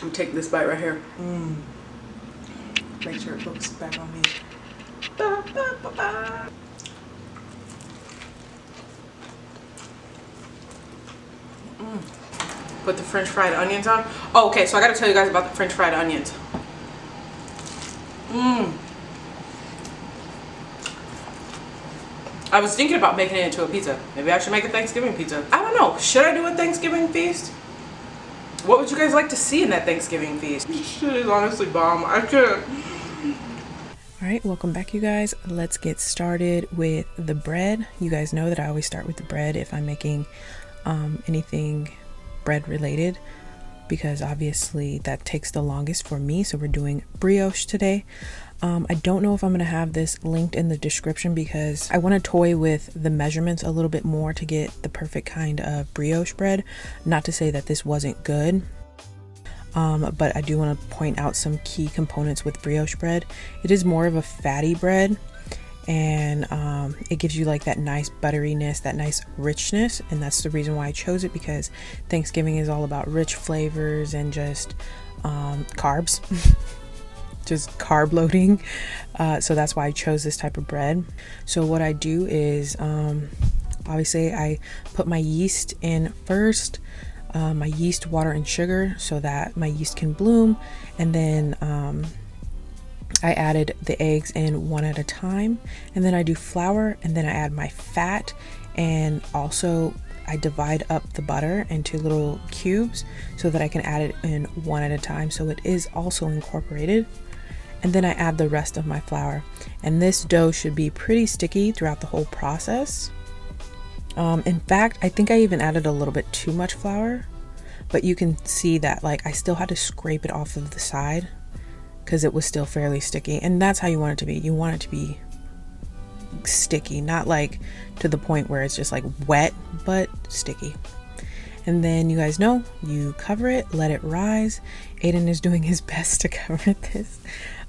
I'm taking this bite right here. Make sure it focuses back on me. Ba, ba, ba, ba. Put the French fried onions on. Oh, okay, so I gotta tell you guys about the French fried onions. I was thinking about making it into a pizza. Maybe I should make a Thanksgiving pizza. I don't know. Should I do a Thanksgiving feast? What would you guys like to see in that Thanksgiving feast? This shit is honestly bomb. I can't. Alright, welcome back you guys. Let's get started with the bread. You guys know that I always start with the bread if I'm making anything bread related, because obviously that takes the longest for me. So we're doing brioche today. I don't know if I'm going to have this linked in the description because I want to toy with the measurements a little bit more to get the perfect kind of brioche bread. Not to say that this wasn't good, but I do want to point out some key components with brioche bread. It is more of a fatty bread, and it gives you like that nice butteriness, that nice richness, and that's the reason why I chose it, because Thanksgiving is all about rich flavors and just carbs. Just carb loading, so that's why I chose this type of bread. So what I do is obviously I put my yeast in first, my yeast, water, and sugar, so that my yeast can bloom, and then I added the eggs in one at a time, and then I do flour, and then I add my fat, and also I divide up the butter into little cubes so that I can add it in one at a time, so it is also incorporated. And then I add the rest of my flour, and this dough should be pretty sticky throughout the whole process. In fact, I think I even added a little bit too much flour, but you can see that like I still had to scrape it off of the side because it was still fairly sticky, and that's how you want it to be. You want it to be sticky, not like to the point where it's just like wet, but sticky. And then you guys know, you cover it, let it rise. Aiden is doing his best to cover this,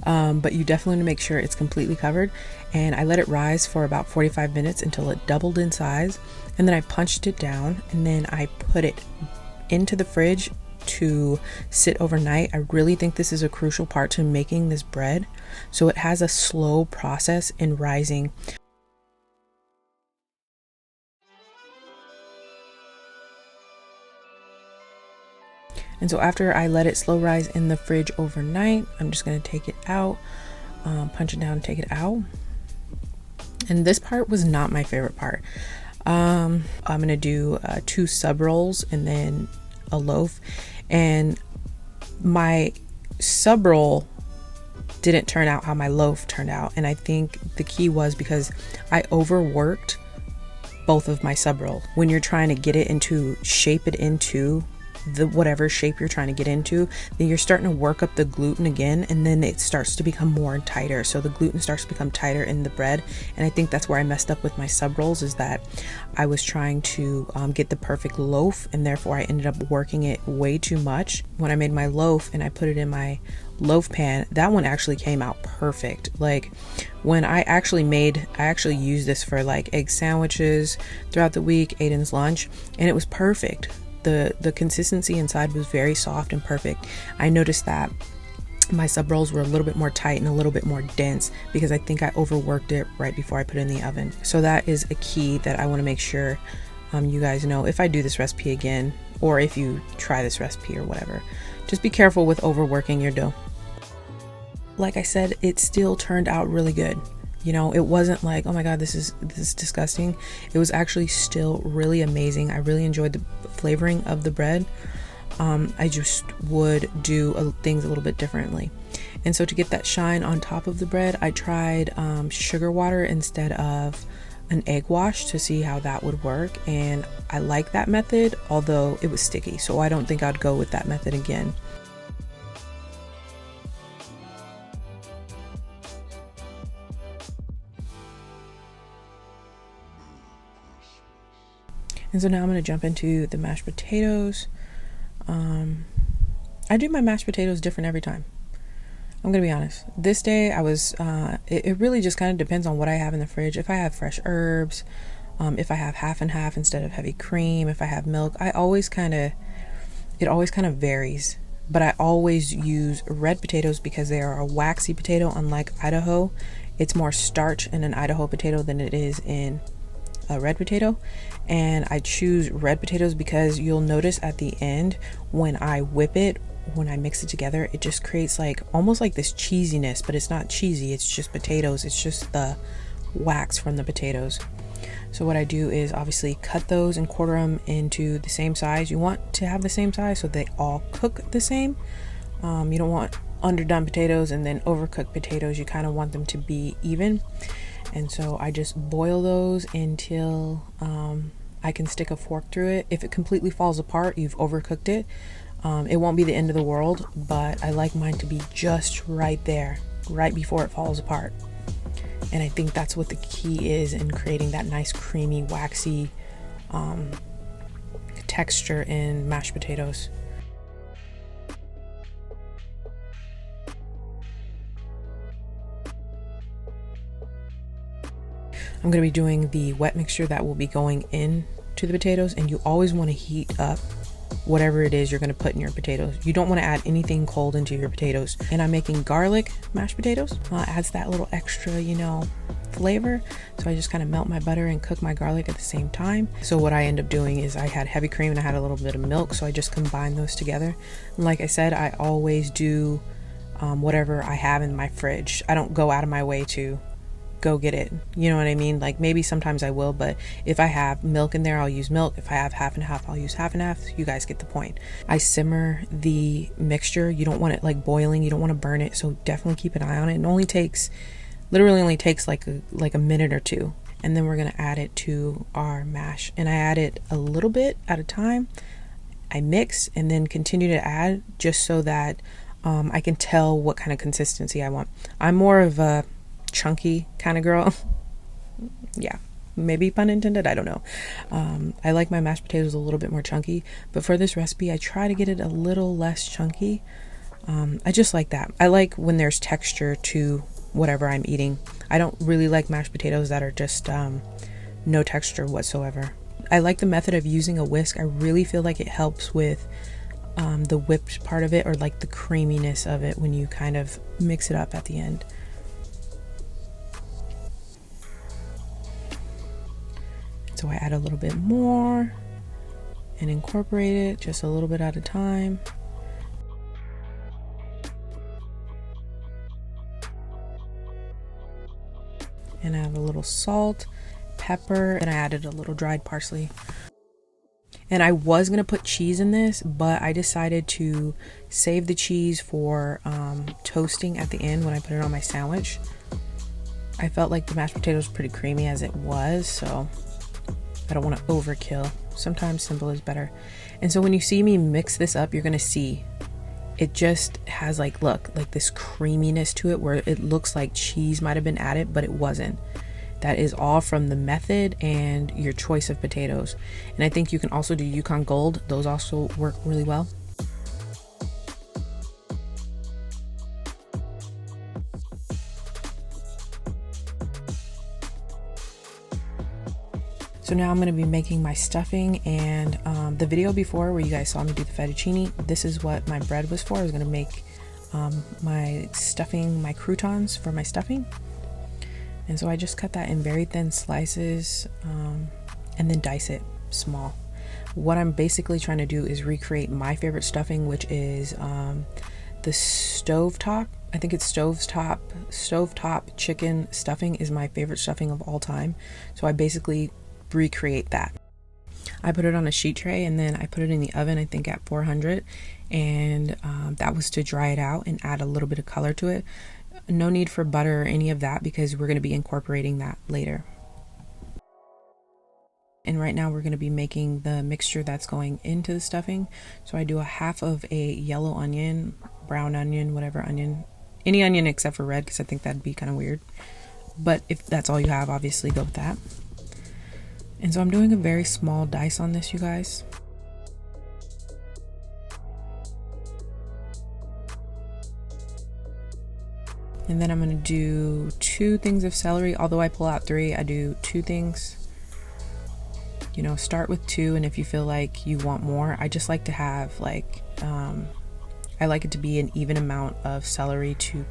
but you definitely want to make sure it's completely covered. And I let it rise for about 45 minutes until it doubled in size, and then I punched it down, and then I put it into the fridge to sit overnight. I really think this is a crucial part to making this bread, so it has a slow process in rising. And so after I let it slow rise in the fridge overnight, I'm just going to take it out, punch it down and take it out. And this part was not my favorite part. I'm going to do 2 sub rolls and then a loaf. And my sub roll didn't turn out how my loaf turned out. And I think the key was because I overworked both of my sub rolls. When you're trying to get it into, shape it into the whatever shape you're trying to get into, then you're starting to work up the gluten again, and then it starts to become more tighter. So the gluten starts to become tighter in the bread, and I think that's where I messed up with my sub rolls, is that I was trying to get the perfect loaf, and therefore I ended up working it way too much. When I made my loaf and I put it in my loaf pan, that one actually came out perfect. Like when I actually used this for like egg sandwiches throughout the week, Aiden's lunch, and it was perfect. The consistency inside was very soft and perfect. I noticed that my sub rolls were a little bit more tight and a little bit more dense because I think I overworked it right before I put it in the oven. So that is a key that I want to make sure you guys know if I do this recipe again, or if you try this recipe or whatever. Just be careful with overworking your dough. Like I said, it still turned out really good. You know, it wasn't like, oh my god, this is disgusting. It was actually still really amazing. I really enjoyed the flavoring of the bread. I just would do things a little bit differently. And so to get that shine on top of the bread, I tried sugar water instead of an egg wash to see how that would work. And I like that method, although it was sticky. So I don't think I'd go with that method again. And so now I'm going to jump into the mashed potatoes. I do my mashed potatoes different every time. I'm going to be honest. This day I was, it really just kind of depends on what I have in the fridge. If I have fresh herbs, if I have half and half instead of heavy cream, if I have milk, it always kind of varies but I always use red potatoes because they are a waxy potato. Unlike Idaho, it's more starch in an Idaho potato than it is in a red potato. And I choose red potatoes because you'll notice at the end when I whip it, when I mix it together, it just creates like almost like this cheesiness, but it's not cheesy, it's just potatoes, it's just the wax from the potatoes. So what I do is obviously cut those and quarter them into the same size. You want to have the same size so they all cook the same. You don't want underdone potatoes and then overcooked potatoes. You kind of want them to be even. And so I just boil those until I can stick a fork through it. If it completely falls apart, you've overcooked it. It won't be the end of the world, but I like mine to be just right there, right before it falls apart. And I think that's what the key is in creating that nice creamy waxy texture in mashed potatoes. I'm going to be doing the wet mixture that will be going into the potatoes, and you always want to heat up whatever it is you're going to put in your potatoes. You don't want to add anything cold into your potatoes. And I'm making garlic mashed potatoes. Adds that little extra, flavor. So I just kind of melt my butter and cook my garlic at the same time. So what I end up doing is I had heavy cream and I had a little bit of milk, so I just combine those together. And like I said, I always do whatever I have in my fridge. I don't go out of my way to go get it, you know what I mean? Like maybe sometimes I will, but if I have milk in there, I'll use milk. If I have half and half, I'll use half and half. You guys get the point. I simmer the mixture. You don't want it like boiling, you don't want to burn it, so definitely keep an eye on it. It literally only takes like a minute or two, and then we're gonna add it to our mash. And I add it a little bit at a time. I mix and then continue to add just so that I can tell what kind of consistency I want. I'm more of a chunky kind of girl. Yeah, maybe pun intended, I don't know. I like my mashed potatoes a little bit more chunky, but for this recipe I try to get it a little less chunky. I just like that. I like when there's texture to whatever I'm eating. I don't really like mashed potatoes that are just no texture whatsoever. I like the method of using a whisk. I really feel like it helps with the whipped part of it, or like the creaminess of it when you kind of mix it up at the end. So I add a little bit more and incorporate it just a little bit at a time. And add a little salt, pepper, and I added a little dried parsley. And I was gonna put cheese in this, but I decided to save the cheese for toasting at the end when I put it on my sandwich. I felt like the mashed potatoes were pretty creamy as it was, so I don't want to overkill. Sometimes simple is better. And so when you see me mix this up, you're gonna see it just has like this creaminess to it where it looks like cheese might have been added, but it wasn't. That is all from the method and your choice of potatoes. And I think you can also do Yukon Gold. Those also work really well. So now I'm going to be making my stuffing, and the video before where you guys saw me do the fettuccine, this is what my bread was for. I was going to make my stuffing, my croutons for my stuffing. And so I just cut that in very thin slices and then dice it small. What I'm basically trying to do is recreate my favorite stuffing, which is the stovetop. I think it's stovetop chicken stuffing is my favorite stuffing of all time. So I basically recreate that. I put it on a sheet tray and then I put it in the oven, I think at 400, and that was to dry it out and add a little bit of color to it. No need for butter or any of that because we're going to be incorporating that later. And right now we're going to be making the mixture that's going into the stuffing. So I do a half of a yellow onion, brown onion, whatever onion, any onion except for red, because I think that'd be kind of weird. But if that's all you have, obviously go with that. And so I'm doing a very small dice on this, you guys. And then I'm going to do 2 things of celery. Although I pull out 3, I do 2 things. You know, start with 2, and if you feel like you want more, I just like to have like, I I like it to be an even amount of celery to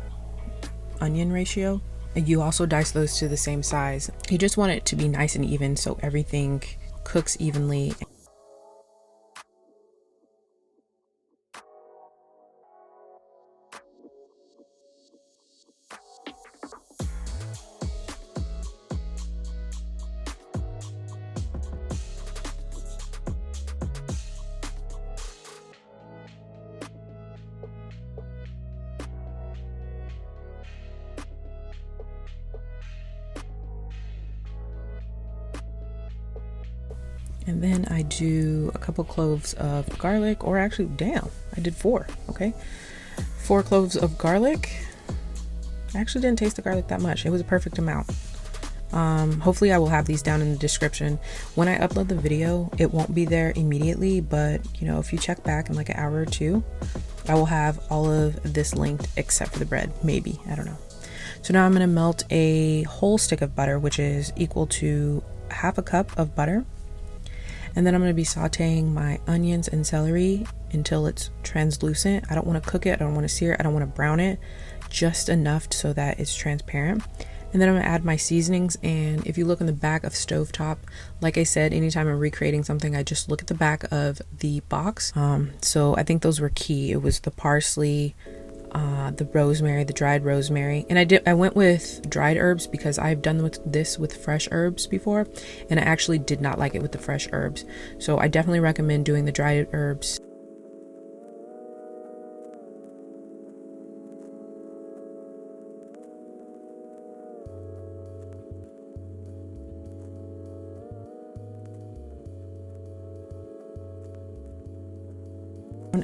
onion ratio. You also dice those to the same size. You just want it to be nice and even so everything cooks evenly. And then I do a couple cloves of garlic, or actually, damn, I did 4, okay? 4 cloves of garlic. I actually didn't taste the garlic that much. It was a perfect amount. Hopefully I will have these down in the description. When I upload the video, it won't be there immediately, but you know, if you check back in like an hour or 2, I will have all of this linked except for the bread, maybe, I don't know. So now I'm gonna melt a whole stick of butter, which is equal to half a cup of butter. And then I'm going to be sauteing my onions and celery until it's translucent. I don't want to cook it, I don't want to sear it, I don't want to brown it, just enough so that it's transparent. And then I'm going to add my seasonings, and if you look in the back of stovetop, like I said, anytime I'm recreating something, I just look at the back of the box. So I think those were key. It was the parsley, the rosemary, the dried rosemary, and I went with dried herbs because I've done this with fresh herbs before, and I actually did not like it with the fresh herbs. So I definitely recommend doing the dried herbs.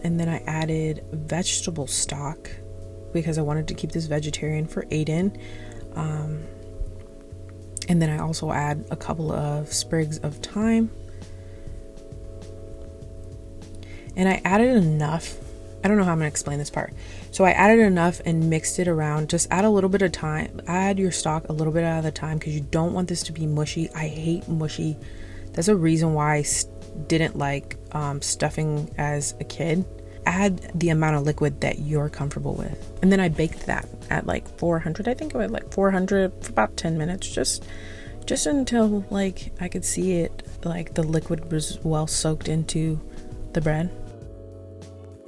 And then I added vegetable stock because I wanted to keep this vegetarian for Aiden. And then I also add a couple of sprigs of thyme. And I added enough. I don't know how I'm gonna explain this part. So I added enough and mixed it around. Just add a little bit of time. Add your stock a little bit at a time because you don't want this to be mushy. I hate mushy. That's a reason why I didn't like stuffing as a kid. Add the amount of liquid that you're comfortable with. And then I baked that at like 400. I think it was like 400 for about 10 minutes. Just until like I could see it, like the liquid was well soaked into the bread.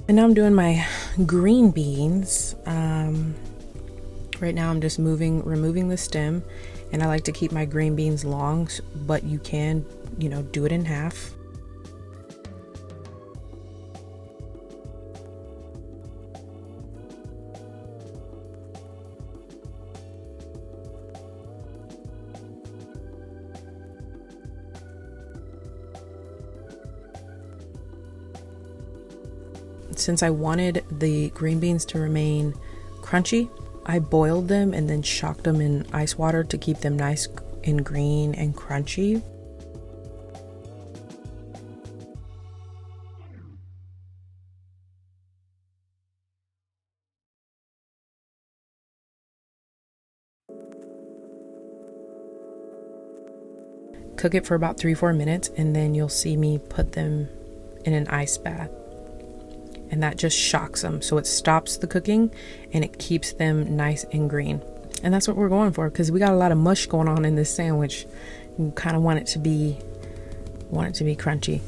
And now I'm doing my green beans. Right now I'm just removing the stem, and I like to keep my green beans long, but you can, you know, do it in half. Since I wanted the green beans to remain crunchy, I boiled them and then shocked them in ice water to keep them nice and green and crunchy. Cook it for about 3-4 minutes, and then you'll see me put them in an ice bath. And that just shocks them, so it stops the cooking and it keeps them nice and green. And that's what we're going for, because we got a lot of mush going on in this sandwich. We kind of want it to be crunchy.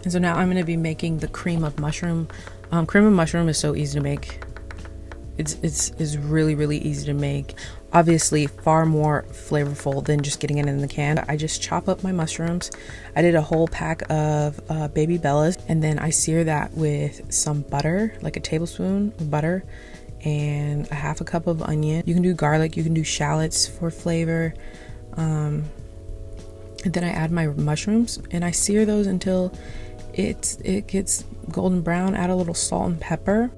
And so now I'm going to be making the cream of mushroom. Cream of mushroom is so easy to make. It's really easy to make. Obviously far more flavorful than just getting it in the can. I just chop up my mushrooms. I did a whole pack of baby bellas, and then I sear that with some butter, like a tablespoon of butter, and a half a cup of onion. You can do garlic, you can do shallots for flavor. And then I add my mushrooms and I sear those until it gets golden brown. Add a little salt and pepper.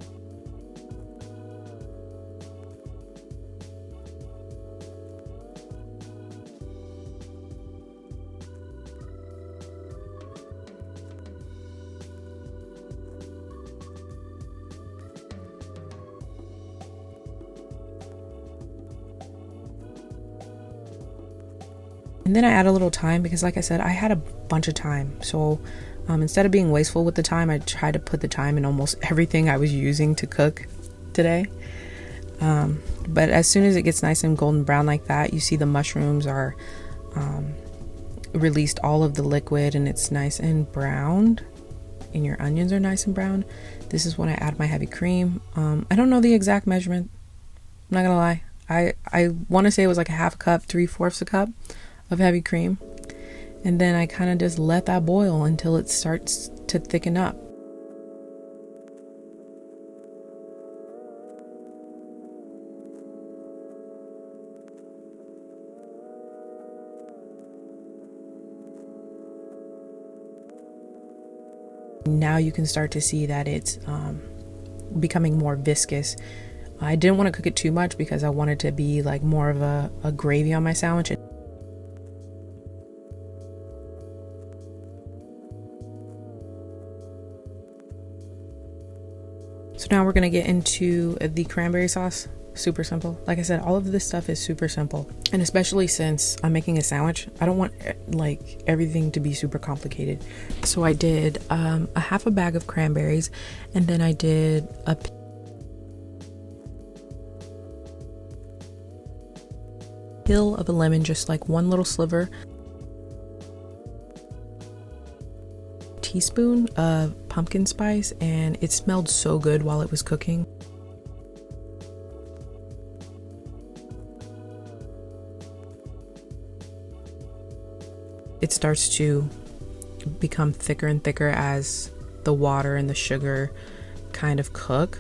And then I add a little thyme because, like I said, I had a bunch of thyme. So instead of being wasteful with the thyme, I tried to put the thyme in almost everything I was using to cook today. But as soon as it gets nice and golden brown like that, you see the mushrooms are released all of the liquid and it's nice and browned, and your onions are nice and brown. This is when I add my heavy cream. I don't know the exact measurement, I'm not gonna lie. I want to say it was like a half a cup, 3/4 a cup of heavy cream, and then I kind of just let that boil until it starts to thicken up. Now you can start to see that it's becoming more viscous. I didn't want to cook it too much because I wanted to be like more of a gravy on my sandwich. So now we're going to get into the cranberry sauce. Super simple. Like I said, all of this stuff is super simple, and especially since I'm making a sandwich, I don't want like everything to be super complicated. So I did a half a bag of cranberries, and then I did a peel of a lemon, just like one little sliver, teaspoon of pumpkin spice, and it smelled so good while it was cooking. It starts to become thicker and thicker as the water and the sugar kind of cook.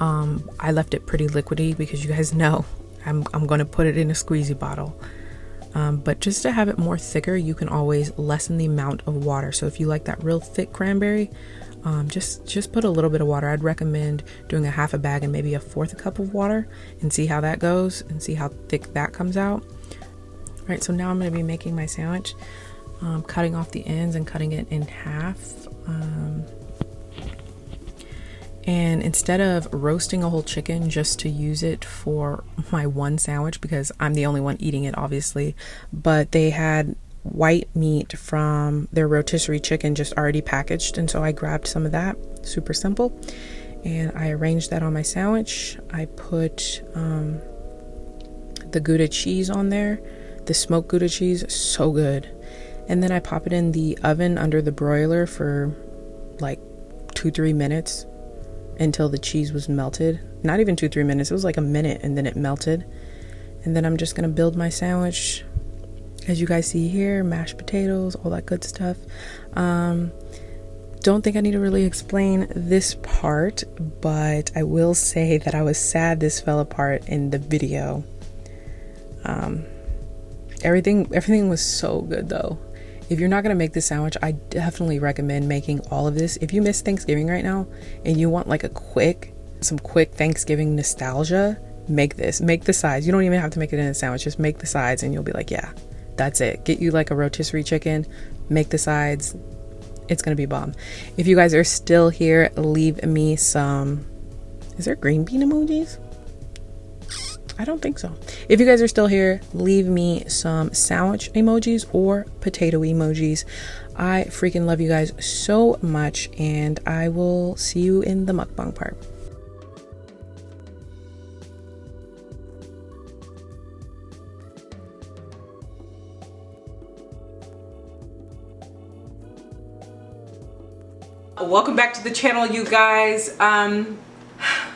I left it pretty liquidy because you guys know I'm going to put it in a squeezy bottle. But just to have it more thicker, you can always lessen the amount of water. So if you like that real thick cranberry, just put a little bit of water. I'd recommend doing a half a bag and maybe a 1/4 cup of water and see how that goes and see how thick that comes out. All right, so now I'm going to be making my sandwich, cutting off the ends and cutting it in half. And instead of roasting a whole chicken just to use it for my one sandwich, because I'm the only one eating it obviously, but they had white meat from their rotisserie chicken just already packaged, and so I grabbed some of that. Super simple. And I arranged that on my sandwich. I put the Gouda cheese on there. The smoked Gouda cheese, so good. And then I pop it in the oven under the broiler for like 2-3 minutes until the cheese was melted. Not even 2-3 minutes, it was like a minute, and then it melted. And then I'm just gonna build my sandwich. As you guys see here, mashed potatoes, all that good stuff. Don't think I need to really explain this part, but I will say that I was sad this fell apart in the video. Everything was so good though. If you're not gonna make this sandwich, I definitely recommend making all of this. If you miss Thanksgiving right now and you want like some quick Thanksgiving nostalgia, make this. Make the sides. You don't even have to make it in a sandwich. Just make the sides and you'll be like, yeah, that's it. Get you like a rotisserie chicken, make the sides. It's gonna be bomb. If you guys are still here, leave me some, is there green bean emojis? I don't think so. If you guys are still here, leave me some sandwich emojis or potato emojis. I freaking love you guys so much, and I will see you in the mukbang part. Welcome back to the channel, you guys.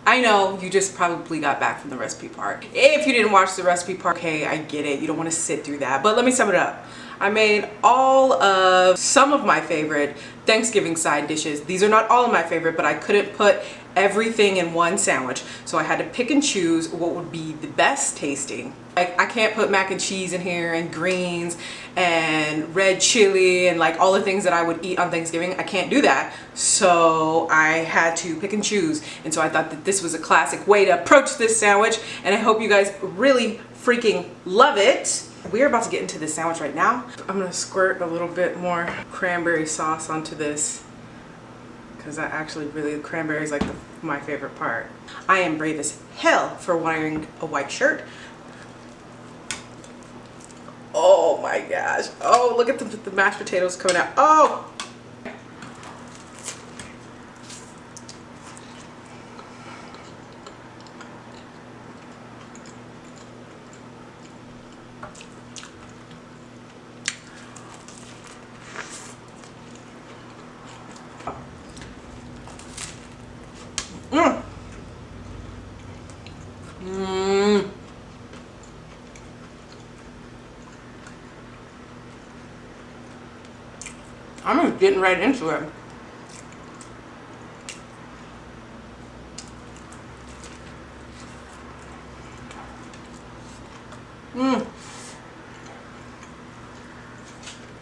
I know you just probably got back from the recipe part. If you didn't watch the recipe part, okay, I get it. You don't want to sit through that, but let me sum it up. I made some of my favorite Thanksgiving side dishes. These are not all of my favorite, but I couldn't put everything in one sandwich, so I had to pick and choose what would be the best tasting. Like, I can't put mac and cheese in here and greens and red chili and like all the things that I would eat on Thanksgiving. I can't do that, so I had to pick and choose. And so I thought that this was a classic way to approach this sandwich, and I hope you guys really freaking love it. We're about to get into this sandwich right now. I'm gonna squirt a little bit more cranberry sauce onto this, because I actually really, cranberry is like my favorite part. I am brave as hell for wearing a white shirt. gosh. Oh, look at the mashed potatoes coming out. Oh! Mmm. Mmm. I'm just getting right into it. Mmm.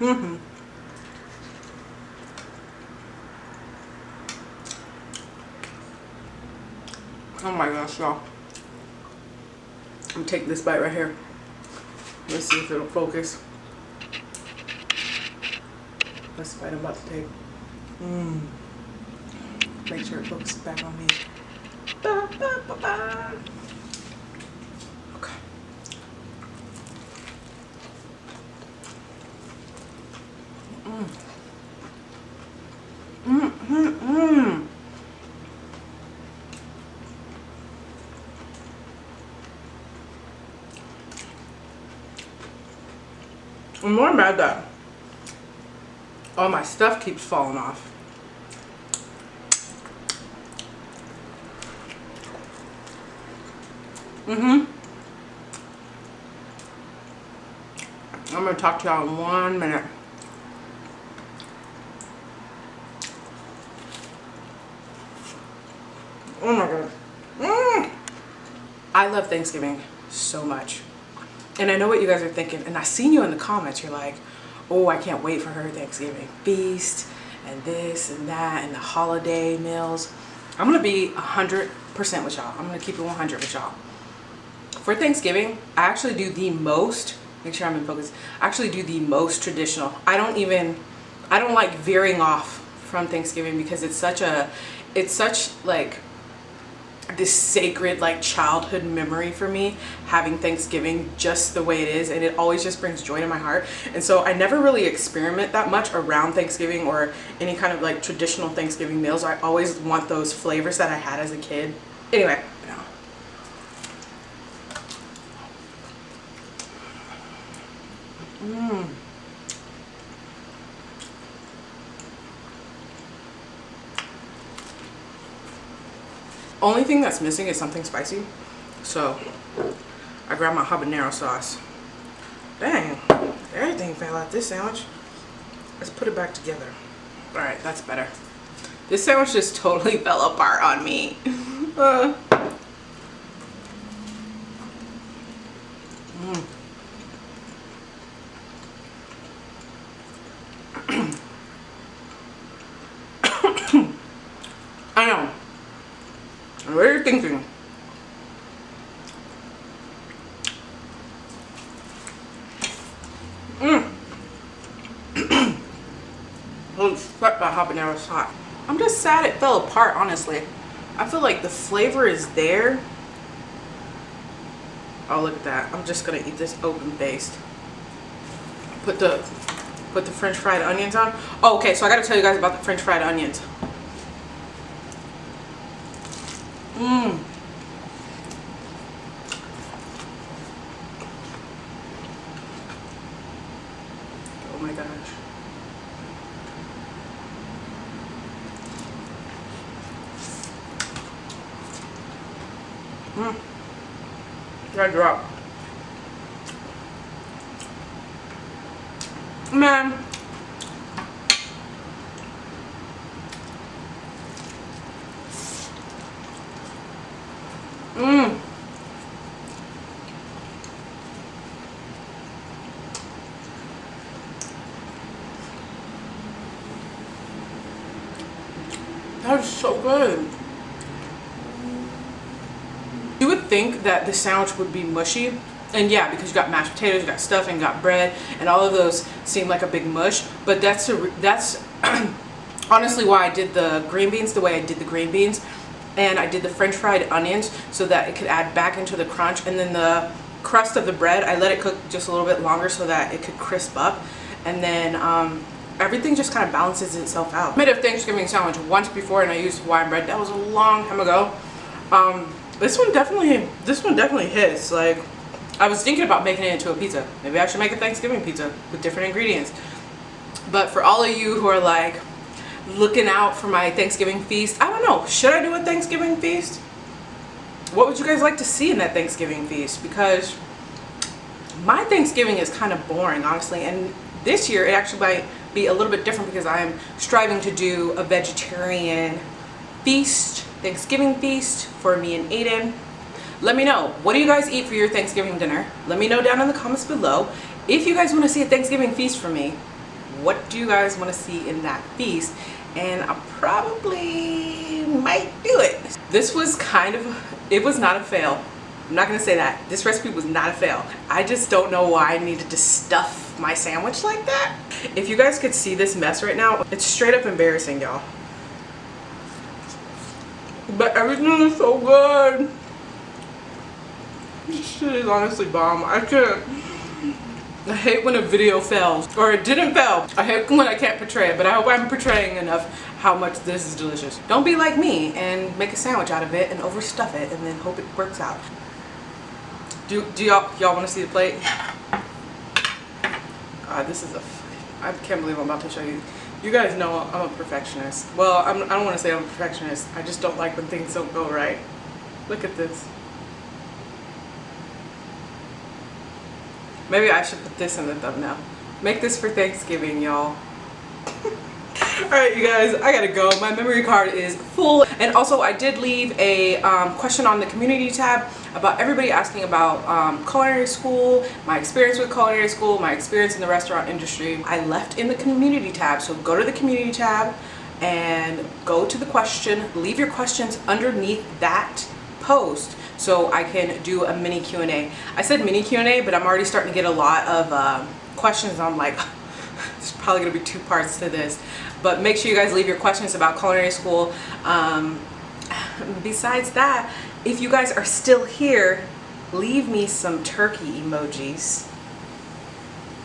Mm-hmm. Oh my gosh, y'all. I'm gonna take this bite right here. Let's see if it'll focus. That's the bite I'm about to take. Mmm. Make sure it focuses back on me. Ba, ba, ba, ba. Okay. Mmm. Mmm, mmm, mmm. I'm more mad that all my stuff keeps falling off. I'm gonna talk to y'all in 1 minute. Oh my god. I love Thanksgiving so much. And I know what you guys are thinking, and I seen you in the comments. You're like, oh, I can't wait for her Thanksgiving feast and this and that and the holiday meals. I'm gonna be 100% with y'all. I'm gonna keep it 100 with y'all. For Thanksgiving, I actually do the most, make sure I'm in focus, I actually do the most traditional. I don't like veering off from Thanksgiving because it's such like this sacred like childhood memory for me, having Thanksgiving just the way it is, and it always just brings joy to my heart. And so I never really experiment that much around Thanksgiving or any kind of like traditional Thanksgiving meals. I always want those flavors that I had as a kid. Anyway, only thing that's missing is something spicy, so I grabbed my habanero sauce. Dang, everything fell out this sandwich. Let's put it back together. All right, that's better. This sandwich just totally fell apart on me. I know. What are you thinking? Holy crap, that habanero is hot. I'm just sad it fell apart, honestly. I feel like the flavor is there. Oh, look at that. I'm just gonna eat this open faced. Put the French fried onions on. Oh, okay, so I gotta tell you guys about the French fried onions. Oh my gosh. Gotta drop. Man. That is so good. You would think that the sandwich would be mushy, and yeah, because you got mashed potatoes, you got stuffing, you got bread, and all of those seem like a big mush. But that's honestly why I did the green beans the way I did the green beans, and I did the French fried onions so that it could add back into the crunch, and then crust of the bread, I let it cook just a little bit longer so that it could crisp up, and then everything just kind of balances itself out. I made a Thanksgiving sandwich once before and I used Hawaiian bread. That was a long time ago. This one definitely hits. Like, I was thinking about making it into a pizza. Maybe I should make a Thanksgiving pizza with different ingredients. But for all of you who are like looking out for my Thanksgiving feast, I don't know, should I do a Thanksgiving feast? What would you guys like to see in that Thanksgiving feast? Because my Thanksgiving is kind of boring, honestly, and this year it actually might be a little bit different because I am striving to do a vegetarian feast, Thanksgiving feast for me and Aiden. Let me know, what do you guys eat for your Thanksgiving dinner? Let me know down in the comments below. If you guys want to see a Thanksgiving feast from me, what do you guys want to see in that feast? And I probably might do it. This was it was not a fail. I'm not gonna say that. This recipe was not a fail. I just don't know why I needed to stuff my sandwich like that. If you guys could see this mess right now, it's straight up embarrassing, y'all. But everything is so good. This shit is honestly bomb. I hate when a video fails, or it didn't fail. I hate when I can't portray it, but I hope I'm portraying enough how much this is delicious. Don't be like me and make a sandwich out of it and overstuff it and then hope it works out. Do y'all want to see the plate? God, I can't believe I'm about to show you. You guys know I'm a perfectionist. Well, I don't want to say I'm a perfectionist. I just don't like when things don't go right. Look at this. Maybe I should put this in the thumbnail. Make this for Thanksgiving, y'all. Alright, you guys, I gotta go. My memory card is full. And also, I did leave a question on the community tab about everybody asking about culinary school, my experience with culinary school, my experience in the restaurant industry. I left in the community tab, so go to the community tab and go to the question. Leave your questions underneath that post so I can do a mini Q&A. I said mini Q&A, but I'm already starting to get a lot of questions. I'm like, there's probably gonna be 2 parts to this. But make sure you guys leave your questions about culinary school. Besides that, if you guys are still here, leave me some turkey emojis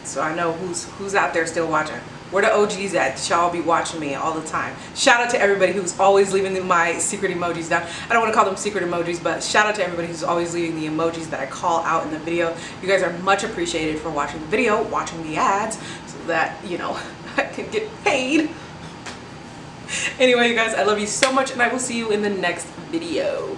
so I know who's out there still watching. Where the OGs at? Y'all be watching me all the time. Shout out to everybody who's always leaving my secret emojis down. I don't want to call them secret emojis, but shout out to everybody who's always leaving the emojis that I call out in the video. You guys are much appreciated for watching the video, watching the ads, so that, you know, I can get paid. Anyway, you guys, I love you so much, and I will see you in the next video.